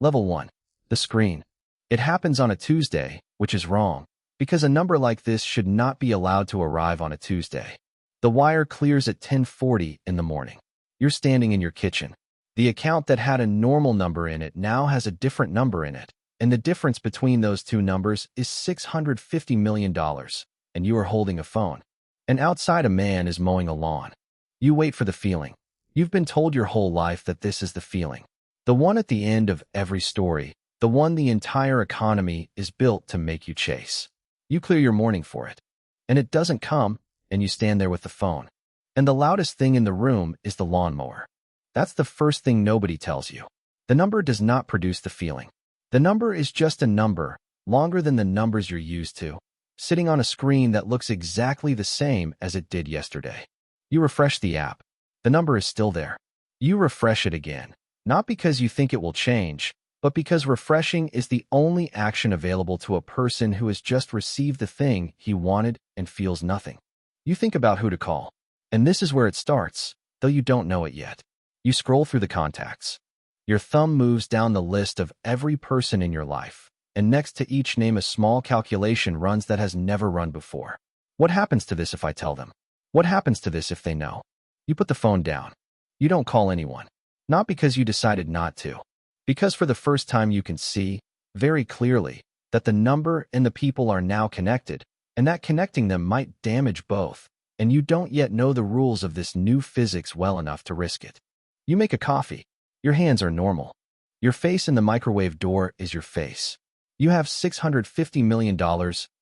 Level 1. The screen. It happens on a Tuesday, which is wrong, because a number like this should not be allowed to arrive on a Tuesday. The wire clears at 10:40 in the morning. You're standing in your kitchen. The account that had a normal number in it now has a different number in it, and the difference between those two numbers is $650 million, and you are holding a phone. And outside a man is mowing a lawn. You wait for the feeling. You've been told your whole life that this is the feeling. The one at the end of every story, the one the entire economy is built to make you chase. You clear your morning for it. And it doesn't come, and you stand there with the phone. And the loudest thing in the room is the lawnmower. That's the first thing nobody tells you. The number does not produce the feeling. The number is just a number, longer than the numbers you're used to, sitting on a screen that looks exactly the same as it did yesterday. You refresh the app. The number is still there. You refresh it again, not because you think it will change, but because refreshing is the only action available to a person who has just received the thing he wanted and feels nothing. You think about who to call. And this is where it starts, though you don't know it yet. You scroll through the contacts. Your thumb moves down the list of every person in your life, and next to each name a small calculation runs that has never run before. What happens to this if I tell them? What happens to this if they know? You put the phone down. You don't call anyone. Not because you decided not to. Because for the first time you can see, very clearly, that the number and the people are now connected, and that connecting them might damage both, and you don't yet know the rules of this new physics well enough to risk it. You make a coffee. Your hands are normal. Your face in the microwave door is your face. You have $650 million,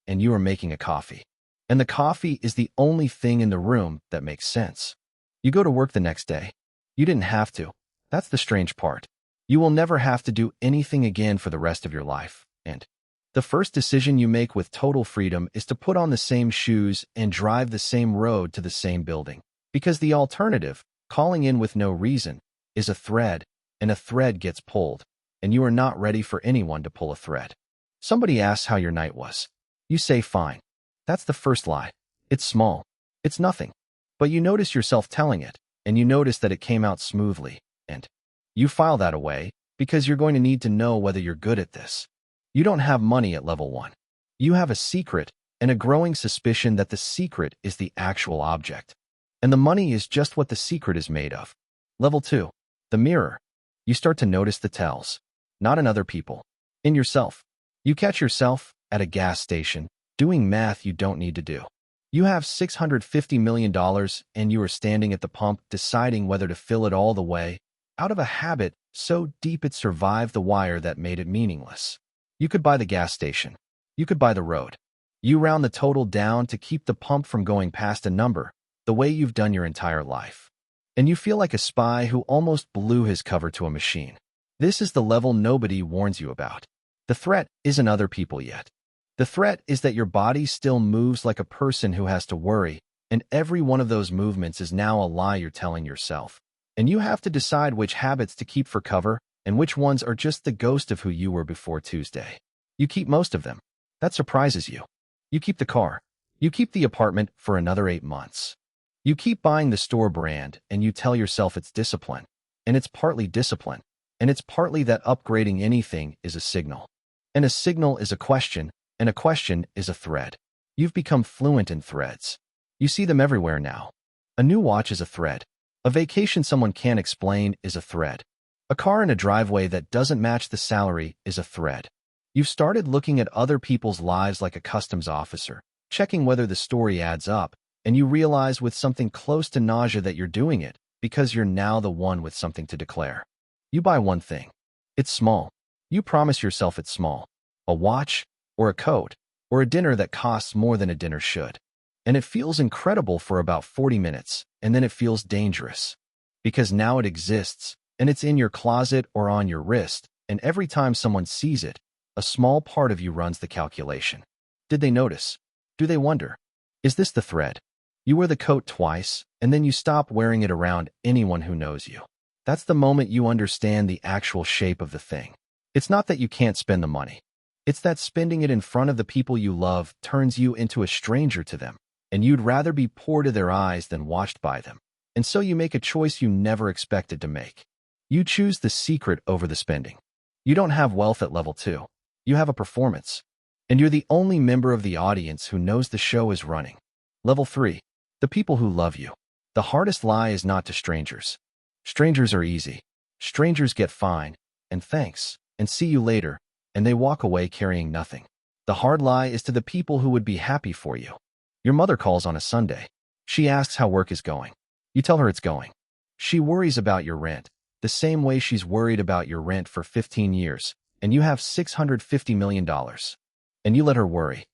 and you are making a coffee. And the coffee is the only thing in the room that makes sense. You go to work the next day. You didn't have to. That's the strange part. You will never have to do anything again for the rest of your life, and the first decision you make with total freedom is to put on the same shoes and drive the same road to the same building, because the alternative, calling in with no reason, is a thread, and a thread gets pulled, and you are not ready for anyone to pull a thread. Somebody asks how your night was. You say fine. That's the first lie. It's small. It's nothing. But you notice yourself telling it, and you notice that it came out smoothly, and you file that away, because you're going to need to know whether you're good at this. You don't have money at level 1. You have a secret, and a growing suspicion that the secret is the actual object. And the money is just what the secret is made of. Level 2. The mirror. You start to notice the tells. Not in other people. In yourself. You catch yourself, at a gas station, doing math you don't need to do. You have $650 million, and you are standing at the pump deciding whether to fill it all the way, out of a habit so deep it survived the wire that made it meaningless. You could buy the gas station. You could buy the road. You round the total down to keep the pump from going past a number, the way you've done your entire life. And you feel like a spy who almost blew his cover to a machine. This is the level nobody warns you about. The threat isn't other people yet. The threat is that your body still moves like a person who has to worry, and every one of those movements is now a lie you're telling yourself. And you have to decide which habits to keep for cover and which ones are just the ghost of who you were before Tuesday. You keep most of them. That surprises you. You keep the car. You keep the apartment for another 8 months. You keep buying the store brand, and you tell yourself it's discipline. And it's partly discipline. And it's partly that upgrading anything is a signal. And a signal is a question, and a question is a thread. You've become fluent in threads. You see them everywhere now. A new watch is a thread. A vacation someone can't explain is a thread. A car in a driveway that doesn't match the salary is a thread. You've started looking at other people's lives like a customs officer, checking whether the story adds up, and you realize with something close to nausea that you're doing it because you're now the one with something to declare. You buy one thing. It's small. You promise yourself it's small. A watch, or a coat, or a dinner that costs more than a dinner should. And it feels incredible for about 40 minutes, and then it feels dangerous. Because now it exists, and it's in your closet or on your wrist, and every time someone sees it, a small part of you runs the calculation. Did they notice? Do they wonder? Is this the thread? You wear the coat twice, and then you stop wearing it around anyone who knows you. That's the moment you understand the actual shape of the thing. It's not that you can't spend the money. It's that spending it in front of the people you love turns you into a stranger to them, and you'd rather be poor to their eyes than watched by them. And so you make a choice you never expected to make. You choose the secret over the spending. You don't have wealth at level 2. You have a performance. And you're the only member of the audience who knows the show is running. Level 3. The people who love you. The hardest lie is not to strangers. Strangers are easy. Strangers get fine, and thanks, and see you later, and they walk away carrying nothing. The hard lie is to the people who would be happy for you. Your mother calls on a Sunday. She asks how work is going. You tell her it's going. She worries about your rent, the same way she's worried about your rent for 15 years, and you have $650 million. And you let her worry.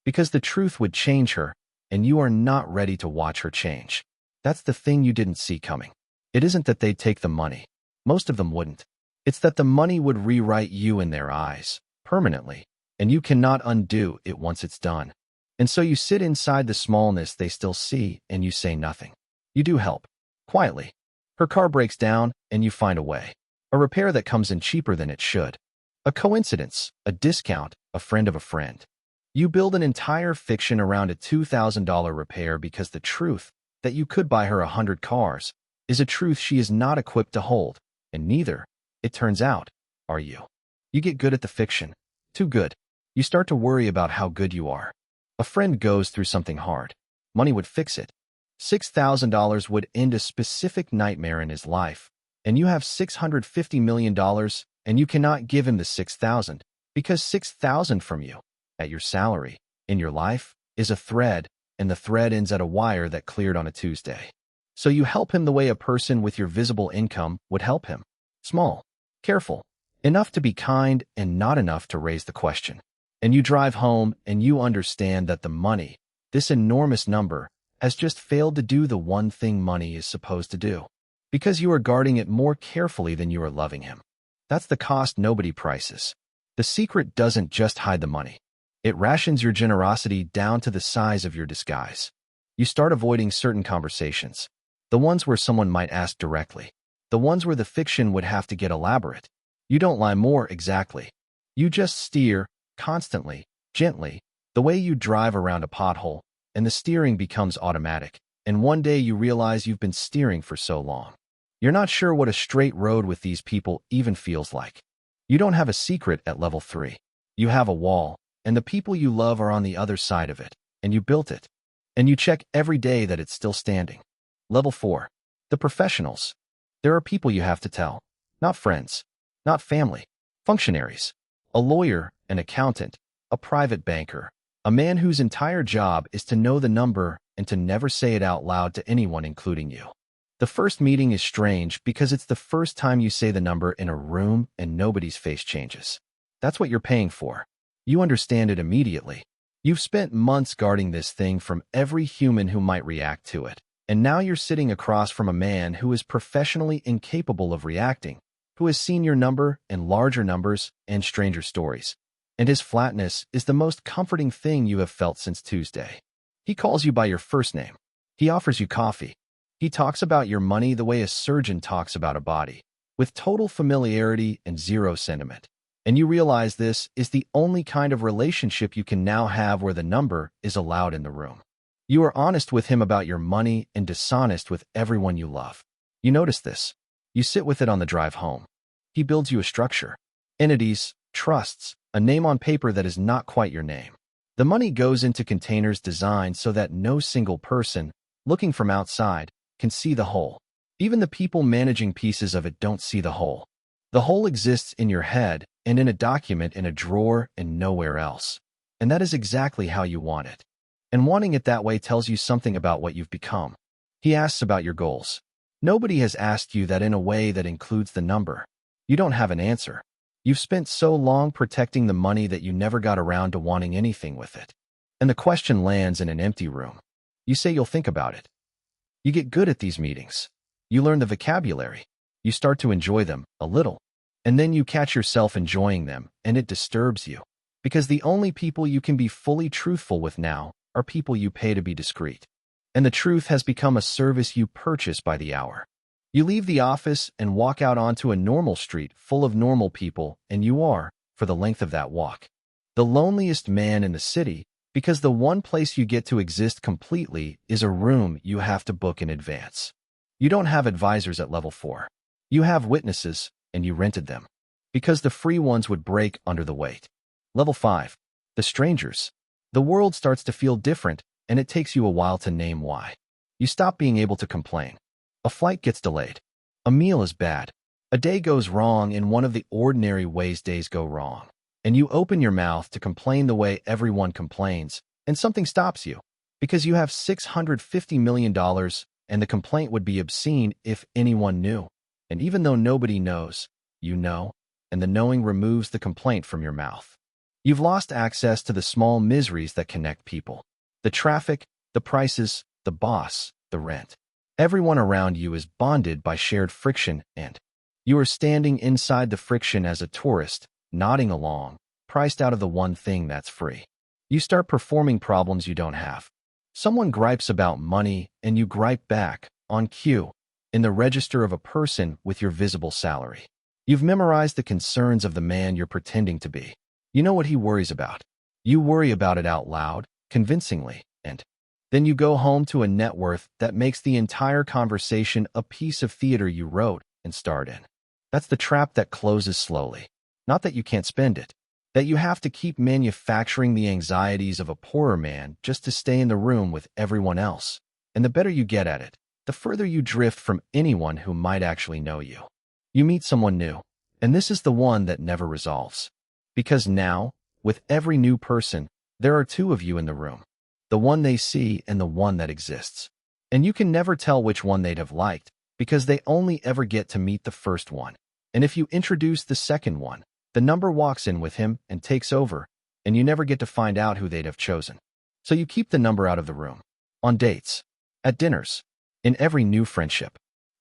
Because the truth would change her, and you are not ready to watch her change. That's the thing you didn't see coming. It isn't that they'd take the money. Most of them wouldn't. It's that the money would rewrite you in their eyes, permanently, and you cannot undo it once it's done. And so you sit inside the smallness they still see, and you say nothing. You do help. Quietly. Her car breaks down, and you find a way. A repair that comes in cheaper than it should. A coincidence, a discount, a friend of a friend. You build an entire fiction around a $2,000 repair because the truth, that you could buy her 100 cars, is a truth she is not equipped to hold, and neither, it turns out, are you. You get good at the fiction. Too good. You start to worry about how good you are. A friend goes through something hard. Money would fix it. $6,000 would end a specific nightmare in his life, and you have $650 million, and you cannot give him the $6,000 because $6,000 from you, at your salary, in your life, is a thread, and the thread ends at a wire that cleared on a Tuesday. So you help him the way a person with your visible income would help him. Small, careful, enough to be kind and not enough to raise the question. And you drive home and you understand that the money, this enormous number, has just failed to do the one thing money is supposed to do. Because you are guarding it more carefully than you are loving him. That's the cost nobody prices. The secret doesn't just hide the money. It rations your generosity down to the size of your disguise. You start avoiding certain conversations. The ones where someone might ask directly. The ones where the fiction would have to get elaborate. You don't lie more exactly. You just steer, constantly, gently, the way you drive around a pothole, and the steering becomes automatic. And one day you realize you've been steering for so long. You're not sure what a straight road with these people even feels like. You don't have a secret at level 3. You have a wall, and the people you love are on the other side of it, and you built it. And you check every day that it's still standing. Level 4. The professionals. There are people you have to tell. Not friends. Not family. Functionaries. A lawyer, an accountant, a private banker. A man whose entire job is to know the number and to never say it out loud to anyone, including you. The first meeting is strange because it's the first time you say the number in a room and nobody's face changes. That's what you're paying for. You understand it immediately. You've spent months guarding this thing from every human who might react to it. And now you're sitting across from a man who is professionally incapable of reacting, who has seen your number and larger numbers and stranger stories. And his flatness is the most comforting thing you have felt since Tuesday. He calls you by your first name. He offers you coffee. He talks about your money the way a surgeon talks about a body, with total familiarity and zero sentiment. And you realize this is the only kind of relationship you can now have where the number is allowed in the room. You are honest with him about your money and dishonest with everyone you love. You notice this. You sit with it on the drive home. He builds you a structure, entities, trusts, a name on paper that is not quite your name. The money goes into containers designed so that no single person, looking from outside, can see the whole. Even the people managing pieces of it don't see the whole. The whole exists in your head and in a document in a drawer and nowhere else. And that is exactly how you want it. And wanting it that way tells you something about what you've become. He asks about your goals. Nobody has asked you that in a way that includes the number. You don't have an answer. You've spent so long protecting the money that you never got around to wanting anything with it. And the question lands in an empty room. You say you'll think about it. You get good at these meetings. You learn the vocabulary. You start to enjoy them, a little. And then you catch yourself enjoying them, and it disturbs you. Because the only people you can be fully truthful with now are people you pay to be discreet. And the truth has become a service you purchase by the hour. You leave the office and walk out onto a normal street full of normal people, and you are, for the length of that walk, the loneliest man in the city, because the one place you get to exist completely is a room you have to book in advance. You don't have advisors at level 4. You have witnesses, and you rented them. because the free ones would break under the weight. Level 5. The strangers. The world starts to feel different, and it takes you a while to name why. You stop being able to complain. A flight gets delayed. A meal is bad. A day goes wrong in one of the ordinary ways days go wrong. And you open your mouth to complain the way everyone complains, and something stops you, because you have $650 million, and the complaint would be obscene if anyone knew. And even though nobody knows, you know, and the knowing removes the complaint from your mouth. You've lost access to the small miseries that connect people. The traffic, the prices, the boss, the rent. Everyone around you is bonded by shared friction, and you are standing inside the friction as a tourist, nodding along, priced out of the one thing that's free. You start performing problems you don't have. Someone gripes about money, and you gripe back, on cue, in the register of a person with your visible salary. You've memorized the concerns of the man you're pretending to be. You know what he worries about. You worry about it out loud, convincingly, and then you go home to a net worth that makes the entire conversation a piece of theater you wrote and starred in. That's the trap that closes slowly. Not that you can't spend it, that you have to keep manufacturing the anxieties of a poorer man just to stay in the room with everyone else. And the better you get at it, the further you drift from anyone who might actually know you. You meet someone new, and this is the one that never resolves. Because now, with every new person, there are two of you in the room. The one they see and the one that exists. And you can never tell which one they'd have liked, because they only ever get to meet the first one. And if you introduce the second one, the number walks in with him and takes over, and you never get to find out who they'd have chosen. So you keep the number out of the room. On dates, at dinners, in every new friendship.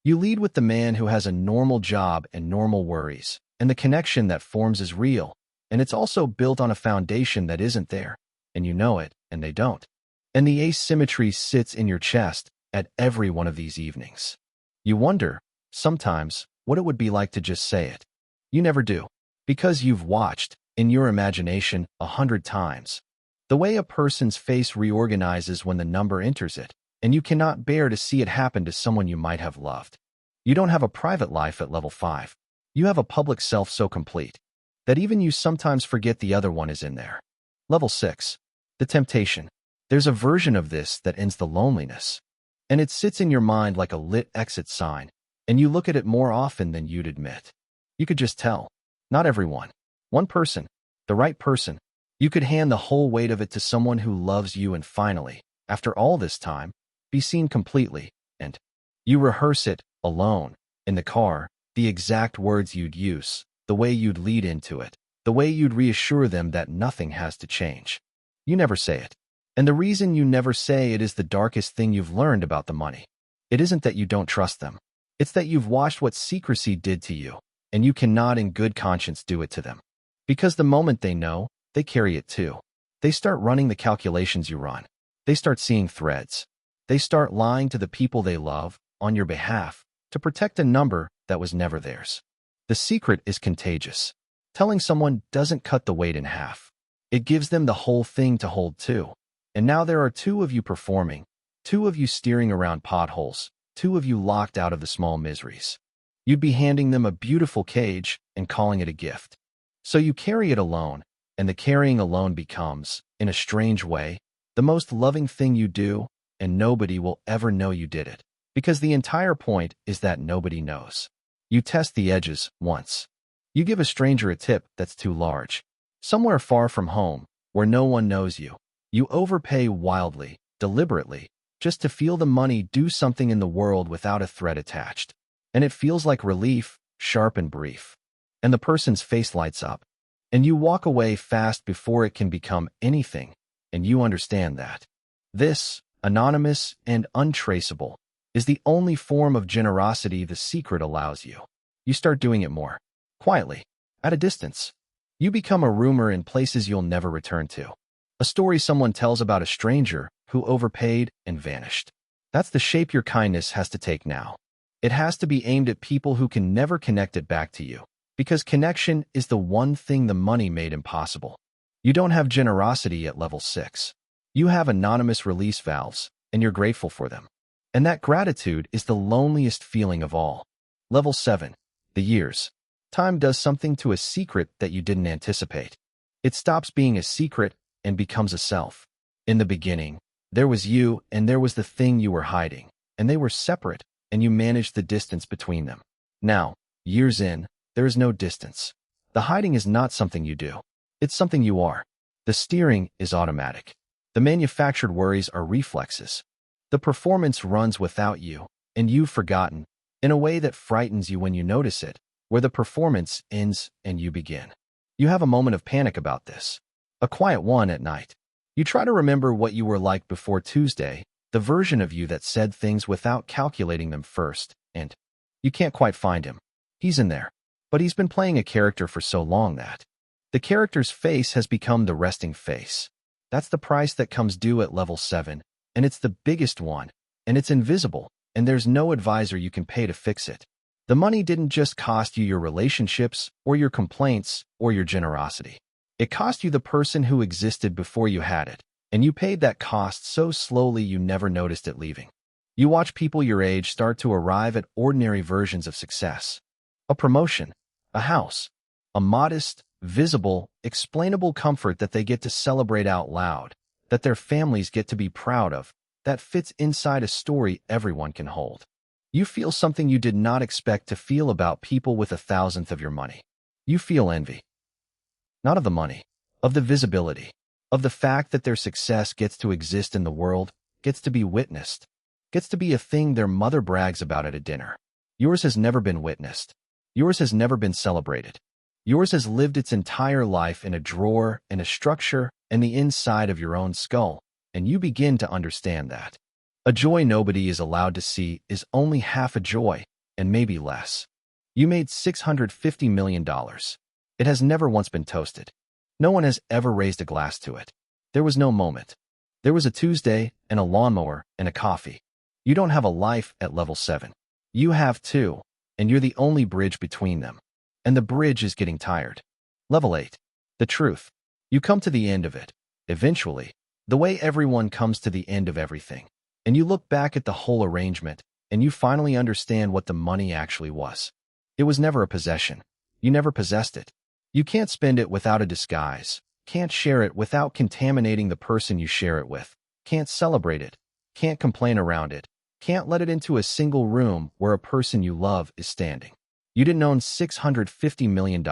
You lead with the man who has a normal job and normal worries, and the connection that forms is real, and it's also built on a foundation that isn't there, and you know it, and they don't. And the asymmetry sits in your chest at every one of these evenings. You wonder, sometimes, what it would be like to just say it. You never do, because you've watched, in your imagination, 100 times, the way a person's face reorganizes when the number enters it, and you cannot bear to see it happen to someone you might have loved. You don't have a private life at level 5. You have a public self so complete that even you sometimes forget the other one is in there. Level 6. The temptation. There's a version of this that ends the loneliness, and it sits in your mind like a lit exit sign, and you look at it more often than you'd admit. You could just tell. Not everyone. One person. The right person. You could hand the whole weight of it to someone who loves you and finally, after all this time, be seen completely, and you rehearse it, alone, in the car, the exact words you'd use, the way you'd lead into it, the way you'd reassure them that nothing has to change. You never say it. And the reason you never say it is the darkest thing you've learned about the money. It isn't that you don't trust them. It's that you've watched what secrecy did to you, and you cannot in good conscience do it to them. Because the moment they know, they carry it too. They start running the calculations you run. They start seeing threads. They start lying to the people they love, on your behalf, to protect a number that was never theirs. The secret is contagious. Telling someone doesn't cut the weight in half. It gives them the whole thing to hold too. And now there are two of you performing, two of you steering around potholes, two of you locked out of the small miseries. You'd be handing them a beautiful cage and calling it a gift. So you carry it alone, and the carrying alone becomes, in a strange way, the most loving thing you do, and nobody will ever know you did it. Because the entire point is that nobody knows. You test the edges once. You give a stranger a tip that's too large. Somewhere far from home, where no one knows you. You overpay wildly, deliberately, just to feel the money do something in the world without a threat attached. And it feels like relief, sharp and brief. And the person's face lights up. And you walk away fast before it can become anything, and you understand that. This, anonymous and untraceable, is the only form of generosity the secret allows you. You start doing it more. Quietly. At a distance. You become a rumor in places you'll never return to. A story someone tells about a stranger who overpaid and vanished. That's the shape your kindness has to take now. It has to be aimed at people who can never connect it back to you, because connection is the one thing the money made impossible. You don't have generosity at level 6. You have anonymous release valves, and you're grateful for them. And that gratitude is the loneliest feeling of all. Level 7. The years. Time does something to a secret that you didn't anticipate. It stops being a secret and becomes a self. In the beginning, there was you and there was the thing you were hiding, and they were separate, and you managed the distance between them. Now, years in, there is no distance. The hiding is not something you do. It's something you are. The steering is automatic. The manufactured worries are reflexes. The performance runs without you, and you've forgotten, in a way that frightens you when you notice it, where the performance ends and you begin. You have a moment of panic about this. A quiet one at night. You try to remember what you were like before Tuesday, the version of you that said things without calculating them first, and you can't quite find him. He's in there. But he's been playing a character for so long that the character's face has become the resting face. That's the price that comes due at level 7, and it's the biggest one, and it's invisible, and there's no advisor you can pay to fix it. The money didn't just cost you your relationships, or your complaints, or your generosity. It cost you the person who existed before you had it, and you paid that cost so slowly you never noticed it leaving. You watch people your age start to arrive at ordinary versions of success. A promotion, a house, a modest, visible, explainable comfort that they get to celebrate out loud, that their families get to be proud of, that fits inside a story everyone can hold. You feel something you did not expect to feel about people with 1,000th of your money. You feel envy. Not of the money, of the visibility, of the fact that their success gets to exist in the world, gets to be witnessed, gets to be a thing their mother brags about at a dinner. Yours has never been witnessed. Yours has never been celebrated. Yours has lived its entire life in a drawer, in a structure, and the inside of your own skull, and you begin to understand that. A joy nobody is allowed to see is only half a joy, and maybe less. You made $650 million. It has never once been toasted. No one has ever raised a glass to it. There was no moment. There was a Tuesday, and a lawnmower, and a coffee. You don't have a life at level 7. You have two, and you're the only bridge between them. And the bridge is getting tired. Level 8. The truth. You come to the end of it, eventually, the way everyone comes to the end of everything. And you look back at the whole arrangement, and you finally understand what the money actually was. It was never a possession. You never possessed it. You can't spend it without a disguise, can't share it without contaminating the person you share it with, can't celebrate it, can't complain around it, can't let it into a single room where a person you love is standing. You didn't own $650 million.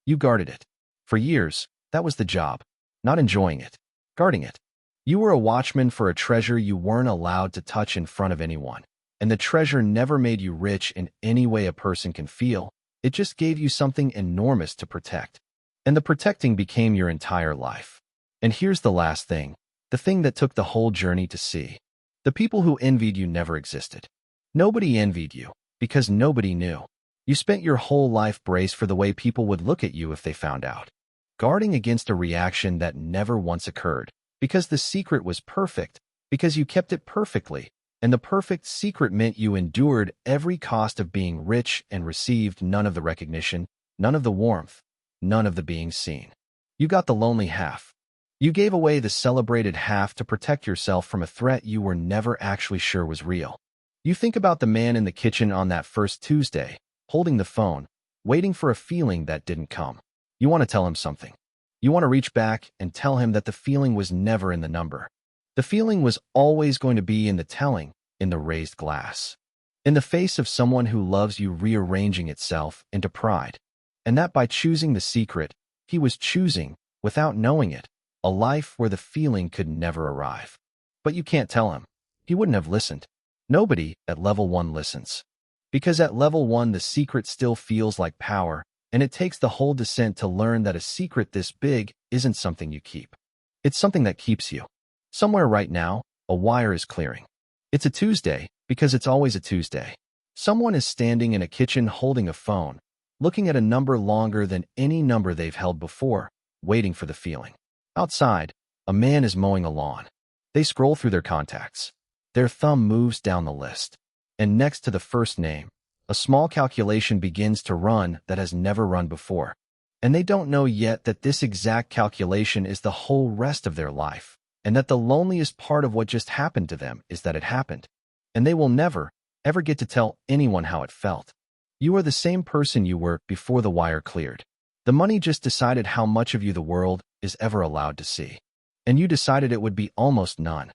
You guarded it. For years, that was the job. Not enjoying it. Guarding it. You were a watchman for a treasure you weren't allowed to touch in front of anyone. And the treasure never made you rich in any way a person can feel. It just gave you something enormous to protect. And the protecting became your entire life. And here's the last thing, the thing that took the whole journey to see. The people who envied you never existed. Nobody envied you, because nobody knew. You spent your whole life braced for the way people would look at you if they found out. Guarding against a reaction that never once occurred, because the secret was perfect, because you kept it perfectly, and the perfect secret meant you endured every cost of being rich and received none of the recognition, none of the warmth, none of the being seen. You got the lonely half. You gave away the celebrated half to protect yourself from a threat you were never actually sure was real. You think about the man in the kitchen on that first Tuesday, holding the phone, waiting for a feeling that didn't come. You want to tell him something. You want to reach back and tell him that the feeling was never in the number. The feeling was always going to be in the telling, in the raised glass. In the face of someone who loves you rearranging itself into pride. And that by choosing the secret, he was choosing, without knowing it, a life where the feeling could never arrive. But you can't tell him. He wouldn't have listened. Nobody at level 1 listens. Because at level 1 the secret still feels like power, and it takes the whole descent to learn that a secret this big isn't something you keep. It's something that keeps you. Somewhere right now, a wire is clearing. It's a Tuesday, because it's always a Tuesday. Someone is standing in a kitchen holding a phone, looking at a number longer than any number they've held before, waiting for the feeling. Outside, a man is mowing a lawn. They scroll through their contacts. Their thumb moves down the list. And next to the first name, a small calculation begins to run that has never run before. And they don't know yet that this exact calculation is the whole rest of their life, and that the loneliest part of what just happened to them is that it happened. And they will never, ever get to tell anyone how it felt. You are the same person you were before the wire cleared. The money just decided how much of you the world is ever allowed to see. And you decided it would be almost none.